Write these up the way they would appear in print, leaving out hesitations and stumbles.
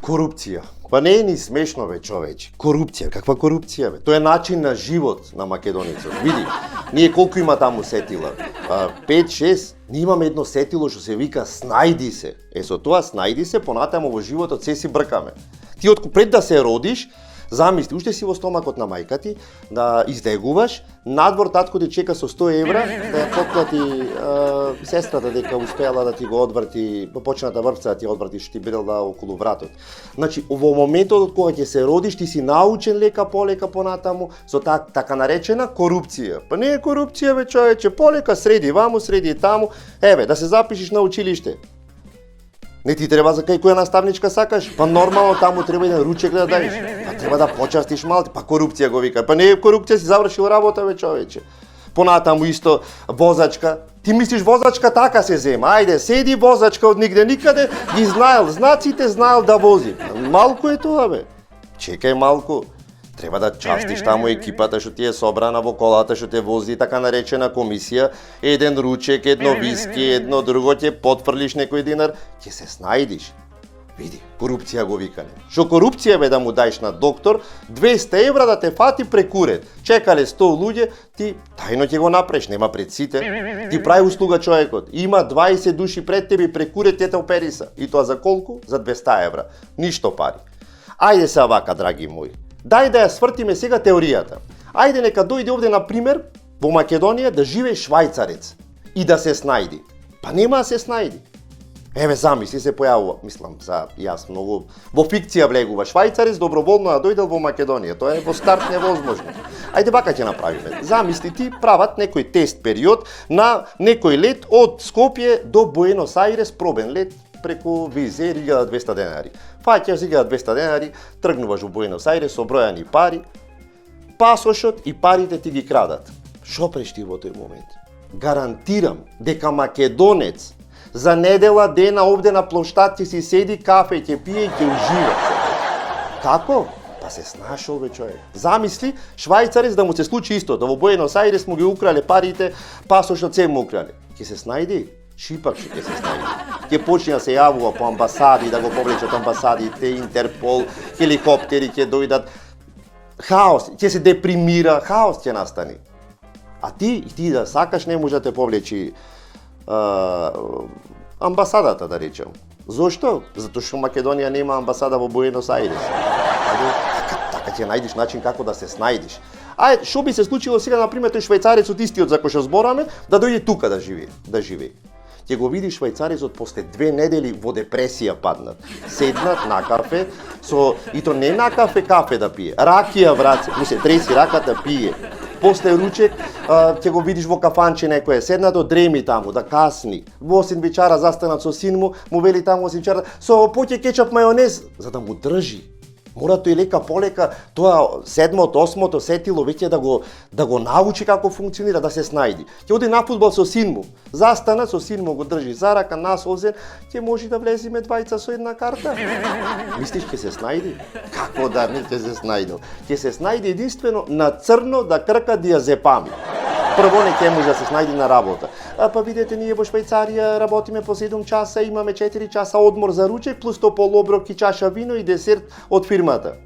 Корупција. Па не е ни смешно, бе, човече. Корупција, каква корупција, бе? Тоа е начин на живот на македонецот. Види, ние колку има таму сетила? 5-6. Ние имаме едно сетило што се вика снајди се. Со тоа снајди се, понатаму во животот се си бркаме. Ти пред да се родиш, замисли, уште си во стомакот на мајка ти, да излегуваш, надвор татко ти чека со 100 евра, да ја потплати сестрата дека успеала да ти го одврти, почната врвца да ти одврти што ти бидела околу вратот. Значи, во моментот кога ќе се родиш, ти си научен лека полека понатаму со така наречена корупција. Па не е корупција, бе, човече, полека среди ваму, среди таму, еве, да се запишеш на училиште. Не ти треба за кај која наставничка сакаш? Па нормално таму треба еден ручек да даеш. Па треба да почастиш малку, па корупција го вика. Па не е корупција, си завршил работа, бе, човече. Понатаму исто возачка. Ти мислиш возачка така се зема. Ајде, седи возачка од нигде никаде, ги знаел знаците, знаел да вози. Малку е тоа, бе. Чекај малку. Треба да частиш таму екипата што ти е собрана во колата, што те вози така наречена комисија, еден ручек, едно виски, едно друго, ќе потфрлиш некој динар, ќе се снајдиш. Види, корупција го викале. Што корупција бе да му даеш на доктор, 200 евра да те фати прекурет. Чекале 100 луѓе, ти тајно ќе го направиш, нема пред сите. Ти прави услуга човекот. Има 20 души пред тебе прекурет, те опериса. И тоа за колку? За 200 евра. Ништо пари. Ајде се вака, драги мои. Дај да ја свртиме сега теоријата. Ајде нека дојде овде, на пример, во Македонија да живее швајцарец и да се снајди. Па нема да се снајди. Еве замисли се појавува, мислам, јас многу во фикција влегува швајцарец доброволно да дојдел во Македонија. Тоа е во старт невозможно. Ајде вака ќе направиме. Замисли ти прават некој тест период на некој лет од Скопје до Буенос Ајрес, пробен лет преку Визер 1200 денари. Фаќаш 1200 денари, тргнуваш во Буенос Ајрес со бројани пари, пасошот и парите ти ги крадат. Шо преш ти во тој момент? Гарантирам дека македонец за недела дена овде на плоштад ќе си седи, кафе ќе пие и ќе ужива. Како? Па се снашол, бе, човек. Замисли, швајцарец да му се случи истото. Во Буенос Ајрес му ги украле парите, пасошот се му украле. Ќе се снајди? Шипак што ќе се снајди. Ќе почне да се јавува по амбасади, да го повлечат амбасадите, Интерпол, хеликоптери ќе дојдат. Хаос, ќе се депримира, хаос ќе настани. А ти да сакаш, не може да те повлечи амбасадата, да речем. Зошто? Затоа што Македонија нема амбасада во Буенос Ајрес. Така ќе најдеш начин како да се снајдиш. Ајде, што би се случило сега, например, тој швајцарецот истиот за кој што збораме, да дојде тука да живее. Ќе го види швајцарецот после 2 недели во депресија паднат. Седнат на кафе, и то не на кафе да пие, ракија враце, му се треси раката, пие. После ручек ќе го видиш во кафанче некој, седнато дреми таму, да касни. Во сендвичара застанат со син му вели таму во сендвичара, со поќе кетчап мајонез, за да му држи. Мора тој лека полека, тоа 7-то, 8-то сетило веќе да го научи како функционира, да се снајди. Ќе оди на фудбал со син му, застана со син му, го држи за рака, насолзен, ќе може да влеземе двајца со една карта. Мислиш ќе се снајди? Како да не ќе се снајдел? Ќе се снајди единствено на црно да крка диазепами. Прво не ќе може да се снајди на работа. Па видете, ние во Швајцарија работиме по 7 часа, имаме 4 часа одмор за ручек, плюс топол оброк и чаша вино и десерт од фирмата.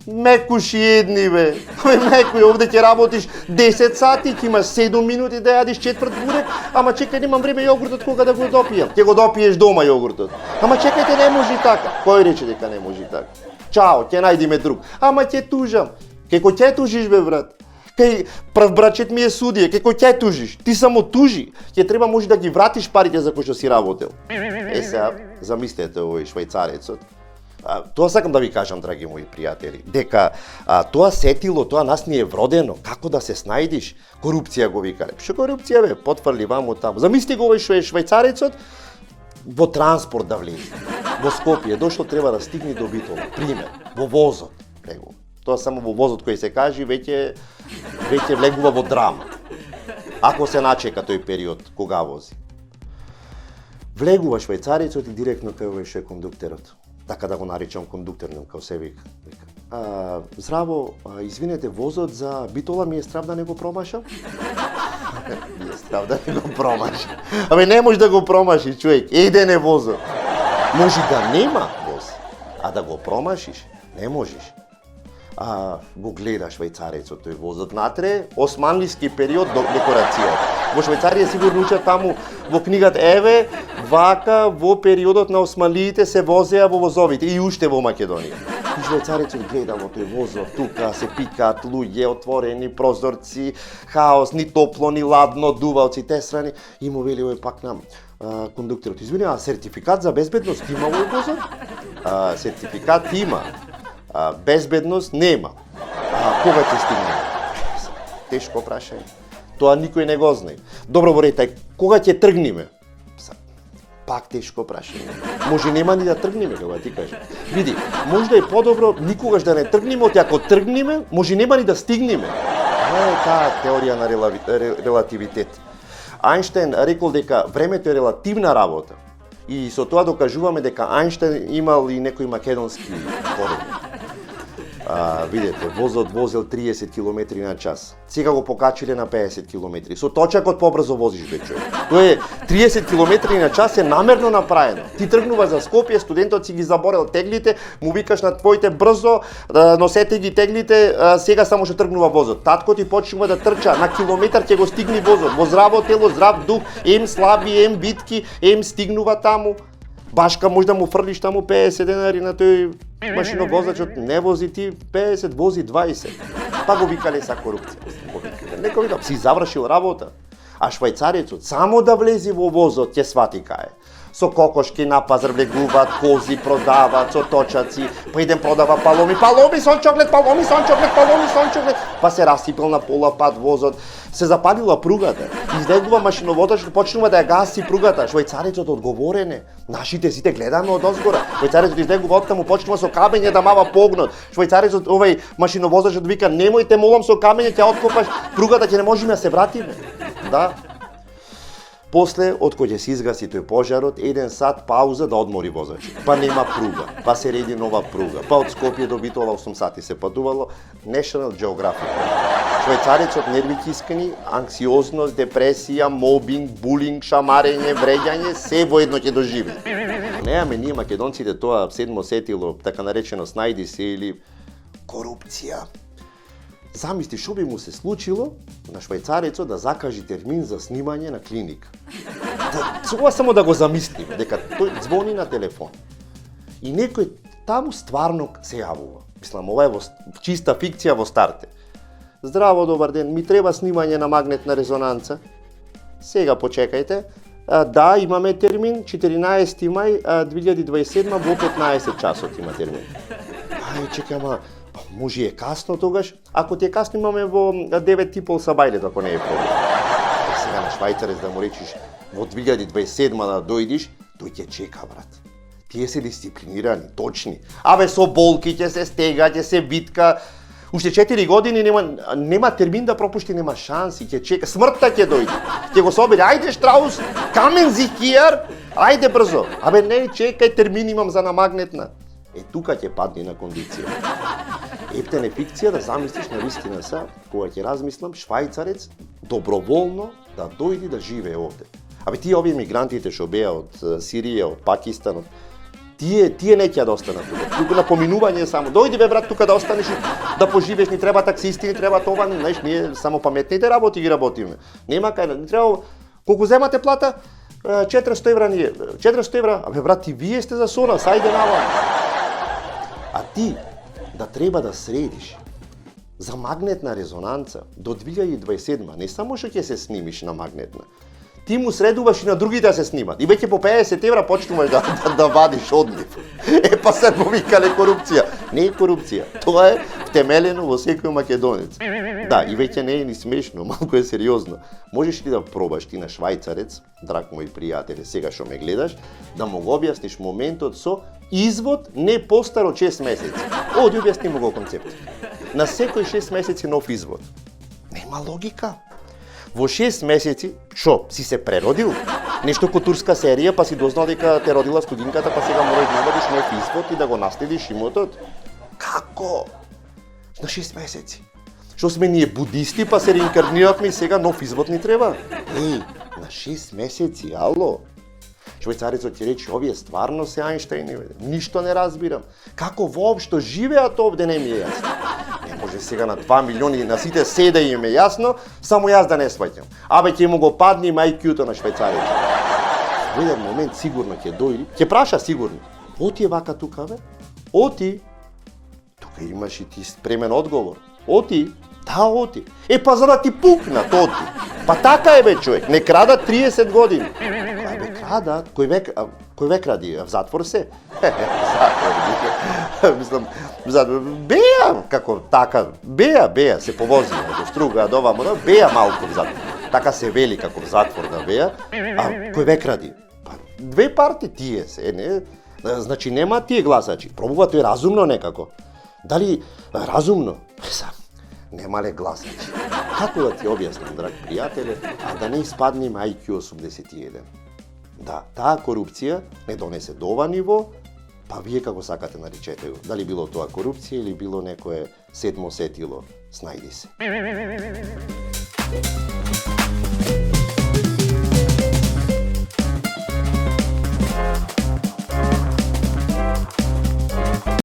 Мекуши едни, бе. Мекуј, овде ќе работиш 10 сати, ќе имаш 7 минути да јадиш четврт бурек, ама чекај, немам време јогуртот кога да го допијам. Ќе го допиеш дома јогуртот. Ама чекајте, не може така. Кој рече дека не може така? Чао, ќе најдиме друг. Ама ќе тужам. Како ќе тужиш, бе, брат? Кај прв брачет ми е судија, како ќе тужиш? Ти само тужи. Ќе треба може да ги вратиш парите за кои што си работел. Сега, замислете овој швајцарецот. Тоа сакам да ви кажам, драги мои пријатели, дека тоа сетило, тоа нас ни е вродено, како да се снајдиш, корупција го викале. Што корупција, бе, потфрли ваму таму. Замисли го овој што е швајцарецот, во транспорт да влезе. Во Скопје дошло, треба да стигне до Битола, пример, во возот, него. Тоа само во возот кој се кажи, веќе влегува во драма. Ако се начека тој период кога вози. Влегува швајцарецот и директно кај овој што е кондуктерот. Така да го наричам кондуктер, но као се вика. Здраво, извинете, возот за Битола ми е страв да не го промашам? Ми е страв да не го промашам. Не може да го промаши, човек. Еден е возот. Може да нема воз, а да го промашиш, не можеш. Го гледа швајцарецот тој возот натре, османлиски период до декорацијата. Во Швајцарија сигурно учат таму во книгата еве, вака во периодот на османлиите се возеа во возовите и уште во Македонија. И швајцарецот гледа во тој возот, тука се пикаат луѓе, отворени прозорци, хаос, ни топло, ни ладно, дува од сите страни и му вели овој пак на кондукторот. Извини, а сертификат за безбедност има во возот? Сертификат има. Безбедност нема. Кога ќе стигне? Тешко прашање. Тоа никој не го знае. Добро во ред, кога ќе тргнеме? Пак тешко прашање. Може нема ни да тргнеме, кога ти кажам. Види, можда е подобро никогаш да не тргнеме, оти ако тргнеме, може нема ни да стигнеме. Е таа теорија на релативитет. Ајнштајн рекол дека времето е релативна работа. И со тоа докажуваме дека Ајнштајн имал и некои македонски корени. Видете, возот возел 30 км на час. Сега го покачиле на 50 км. Со точакот побрзо возиш бе човек. Тоа е 30 км на час е намерно направено. Ти тргнува за Скопје, студентот си ги заборел теглите, му викаш на твоите брзо, носете ги теглите, сега само ќе тргнува возот. Татко ти почнува да трча, на километар ќе го стигне возот. Во здраво тело, здрав дух, ем слаби, ем битки, ем стигнува таму. Башка може да му фрлиш таму 50 денари на тој машиновозачот, не вози ти 50, вози 20. Па го викале са корупција. Некој да си завршил работа. А швајцарецот само да влези во возот ќе свати кај. Со кокошки на пазар влегуваат, кози продаваат, со точаци, па идем продава паломи, сон чоклет, па се расипил на пола пат возот, се запалила пругата, излегува машиноводачот, почнува да ја гаси пругата, швајцарецот одговорен е, нашите сите гледаме од озгора, швајцарецот излегува оттаму, почнува со камење да мава погнот, швајцарецот овај машиноводачот вика, немојте молам со камење ќе откопаш пругата, ќе не можеме да се вратиме. Да. После, откој ќе се изгаси тој пожарот, 1 сат пауза да одмори возачот. Па нема пруга, па се реди нова пруга, па од Скопје до Битола 8 сати се патувало, National Geographic. Швајцарецот нервите искани, анксиозност, депресија, мобинг, булинг, шамарење, вреѓање, се воедно ќе доживе. Неаме ние македонците тоа седмо сетило, така наречено снајди се или корупција. Замисли што би му се случило на швајцарецот да закажи термин за снимање на клиника. Ова само да го замислиме, дека тој звони на телефон. И некој таму стварно се јавува. Мислам, ова е чиста фикција во старте. Здраво, добар ден, ми треба снимање на магнетна резонанца. Сега почекајте. Да, имаме термин, 14 мај 2027 во 15 часот има термин. Чекама, може е касно тогаш, ако ти е касно имаме во 9:30 сабајлето, ако не е проблем. Сега на швајцарец да му речиш во 2027 да дојдиш, тој ќе чека, брат. Тие се дисциплинирани, точни. Абе со болки ќе се стега, ќе се витка. Уште 4 години нема термин да пропушти, нема шанси, ќе чека, смртта ќе дојде. Ќе го собере, ајде Штраус, камен зикијар, ајде брзо. Абе не, чекај, термин имам за на магнетна. Тука ќе падне на кондиција. Ептен е фикција да замислиш на вистина са, кога ќе размислам, швајцарец доброволно да дојде да живее овде. Абе тие овие мигрантите што беа од Сирија, од Пакистан, тие не ќе да останат тука. Тука на поминување само. Дојди бе брат тука да останеш, да поживееш, ни треба таксисти, ни треба това, знаеш, ние само паметните работи ги работиме. Нема кај, ни треба колку земате плата? 400 евра ние. 400 евра? Абе брат, и вие сте за сона, сајде навам. А ти да треба да средиш за магнетна резонанца до 2027, не само што ќе се снимиш на магнетна, ти му средуваш и на другите да се снимат. И веќе по 50 евра почнуваш да вадиш одлив. Па се повикале корупција. Не е корупција, тоа е втемелено во секој македонец. Да, и веќе не е ни смешно, малку е сериозно. Можеш ли да пробаш ти на швајцарец, драг мој пријателе, сега што ме гледаш, да му го објасниш моментот со извод не постар од 6 месеци. Оди објасни му го концепт. На секој 6 месеци нов извод. Нема логика. Во 6 месеци, шо, си се преродил? Нешто ко турска серија, па си дознал дека те родила студинката, па сега мораш да набавиш нов извод и да го наследиш имотот? Како? На 6 месеци. Што сме ние будисти, па се реинкарниравме и сега нов извод ни треба? На 6 месеци, ало? Швајцарецот ќе рече, овие стварно се Ајнштајни, бе. Ништо не разбирам. Како воопшто живеат овде не ми е јасно. Не може сега на 2 милиони на сите се да им е јасно, само јас да не сваќам. Абе ќе му го падне IQ-то на швајцарецот. Во еден момент сигурно ќе дојди, ќе праша сигурно. Оти е вака тука, бе? Оти. Тука имаш и ти спремен одговор. Оти. Да, оти. Па за да ти пукнат, оти. Па така е, бе, човек. Не крадат 30 години. Бе, крадат. Кој век кради? В затвор се? Затвор. Мислам, беа, како така, беа, се повози до струга, до вамо, беа малку в затвор. Така се вели како в затвор да беа. А кој век кради? Па, 2 парти тие се, не? Значи нема тие гласачи. Пробува тој разумно некако. Дали разумно? Немале гласачи. Како да ти објаснам, драг пријателе, а да не испаднем IQ 81? Да, таа корупција не донесе до ова ниво, па вие како сакате наречете го. Дали било тоа корупција или било некое седмо сетило, снајди се.